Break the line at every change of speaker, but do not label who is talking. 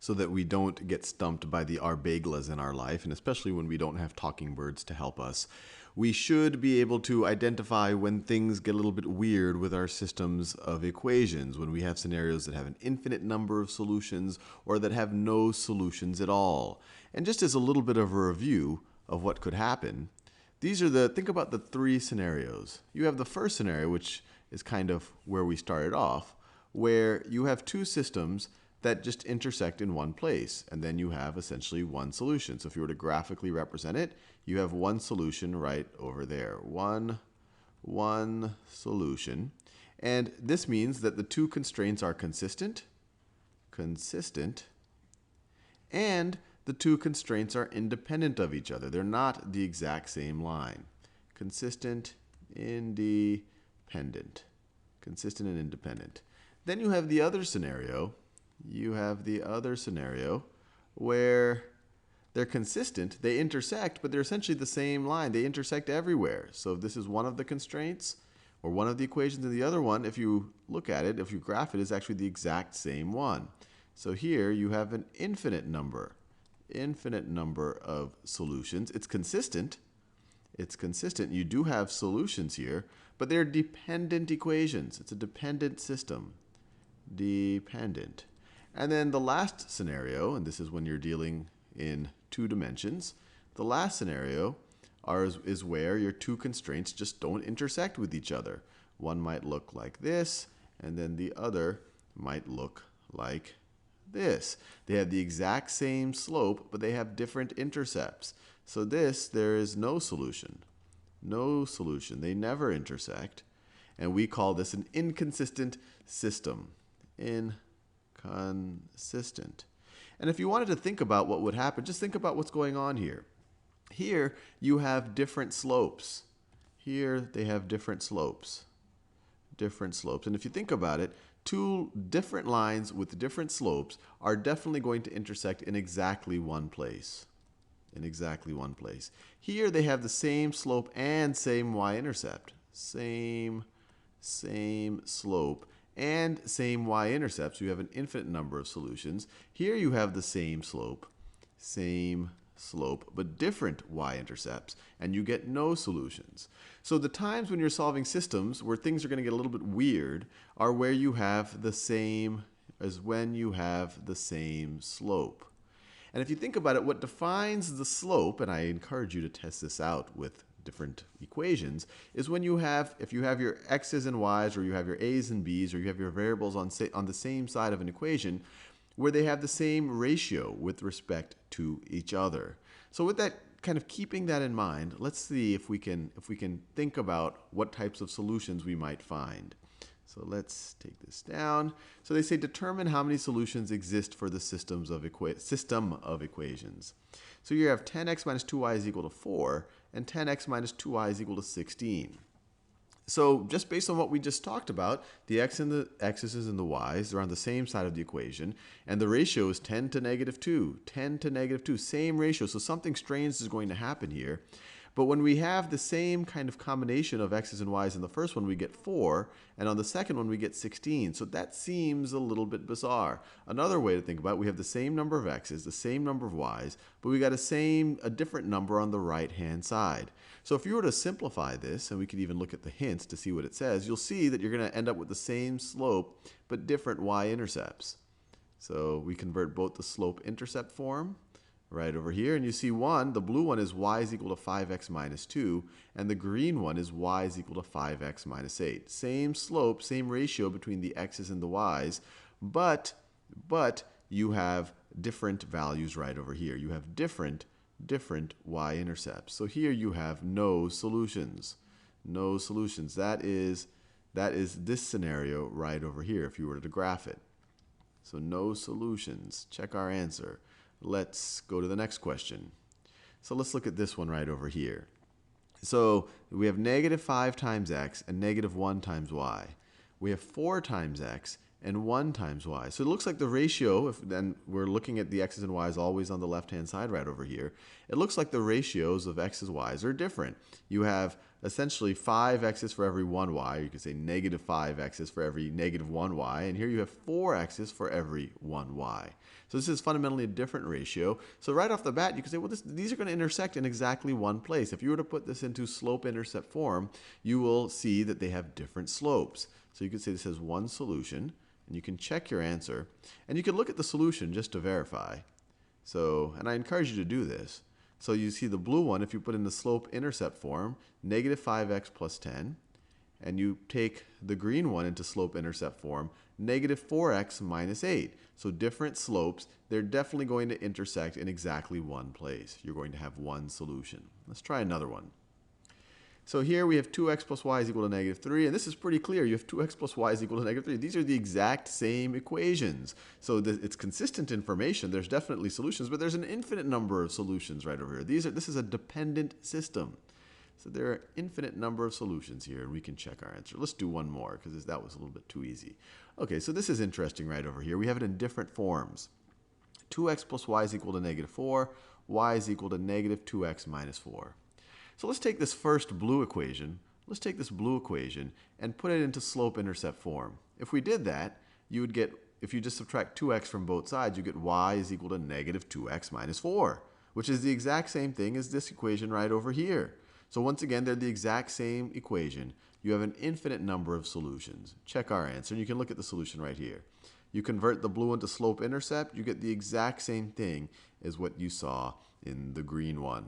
so that we don't get stumped by the arbeglas in our life, and especially when we don't have talking birds to help us. We should be able to identify when things get a little bit weird with our systems of equations, when we have scenarios that have an infinite number of solutions or that have no solutions at all. And just as a little bit of a review of what could happen, think about the three scenarios. You have the first scenario, which is kind of where we started off, where you have two systems that just intersect in one place, and then you have essentially one solution. So if you were to graphically represent it, you have one solution right over there. One solution. And this means that the two constraints are consistent, and the two constraints are independent of each other. They're not the exact same line. Consistent, independent. Consistent and independent. Then you have the other scenario. Where they're consistent, they intersect, but they're essentially the same line. They intersect everywhere. So this is one of the constraints or one of the equations, and the other one, if you look at it, if you graph it, is actually the exact same one. So here you have an infinite number of solutions. It's consistent. You do have solutions here, but they're dependent equations. It's a dependent system. Dependent. And then the last scenario, and this is when you're dealing in 2 dimensions, the last scenario is where your two constraints just don't intersect with each other. One might look like this, and then the other might look like this. They have the exact same slope, but they have different intercepts. So there is no solution. No solution. They never intersect. And we call this an inconsistent system. Inconsistent. And if you wanted to think about what would happen, just think about what's going on here. Here you have different slopes. Here they have different slopes. And if you think about it, two different lines with different slopes are definitely going to intersect in exactly one place. Here they have the same slope and same y-intercept. Same slope and same y-intercept. So you have an infinite number of solutions. Here you have the same slope, but different y-intercepts, and you get no solutions. So the times when you're solving systems where things are going to get a little bit weird are where you have the same slope. And if you think about it, what defines the slope, and I encourage you to test this out with different equations, is when if you have your x's and y's, or you have your a's and b's, or you have your variables on the same side of an equation, where they have the same ratio with respect to each other. So with that, kind of keeping that in mind, let's see if we can think about what types of solutions we might find. So let's take this down. So they say determine how many solutions exist for the system of equations. So you have 10x minus 2y is equal to 4, and 10x minus 2y is equal to 16. So just based on what we just talked about, the x's and the y's, they're on the same side of the equation, and the ratio is 10 to negative 2. 10 to negative 2, same ratio. So something strange is going to happen here. But when we have the same kind of combination of x's and y's in the first one, we get 4, and on the second one, we get 16. So that seems a little bit bizarre. Another way to think about it, we have the same number of x's, the same number of y's, but we got a different number on the right-hand side. So if you were to simplify this, and we could even look at the hints to see what it says, you'll see that you're going to end up with the same slope, but different y-intercepts. So we convert both the slope-intercept form right over here, and you see the blue one is y is equal to 5x minus 2, and the green one is y is equal to 5x minus 8. Same slope, same ratio between the x's and the y's, but you have different values right over here. You have different y-intercepts. So here you have no solutions. No solutions. That is this scenario right over here if you were to graph it. So no solutions. Check our answer. Let's go to the next question. So let's look at this one right over here. So we have negative 5 times x and negative 1 times y. We have 4 times x and 1 times y. So it looks like the ratio, if then we're looking at the x's and y's always on the left-hand side right over here, it looks like the ratios of x's and y's are different. You have essentially 5 x's for every 1 y. You could say negative 5 x's for every negative 1 y. And here you have 4 x's for every 1 y. So this is fundamentally a different ratio. So right off the bat, you can say, well, these are going to intersect in exactly one place. If you were to put this into slope-intercept form, you will see that they have different slopes. So you could say this has one solution, and you can check your answer. And you can look at the solution just to verify. So, and I encourage you to do this. So you see the blue one, if you put in the slope-intercept form, negative 5x plus 10. And you take the green one into slope-intercept form, negative 4x minus 8. So different slopes, they're definitely going to intersect in exactly one place. You're going to have one solution. Let's try another one. So here we have 2x plus y is equal to negative 3, and this is pretty clear. You have 2x plus y is equal to negative 3. These are the exact same equations. So it's consistent information. There's definitely solutions, but there's an infinite number of solutions right over here. This is a dependent system. So there are an infinite number of solutions here, and we can check our answer. Let's do one more, because that was a little bit too easy. Okay, so this is interesting right over here. We have it in different forms. 2x plus y is equal to negative 4. Y is equal to negative 2x minus 4. So let's take this first blue equation. Let's take this blue equation and put it into slope-intercept form. If we did that, you would get, if you just subtract 2x from both sides, you get y is equal to negative 2x minus 4, which is the exact same thing as this equation right over here. So once again, they're the exact same equation. You have an infinite number of solutions. Check our answer, and you can look at the solution right here. You convert the blue into slope-intercept, you get the exact same thing as what you saw in the green one.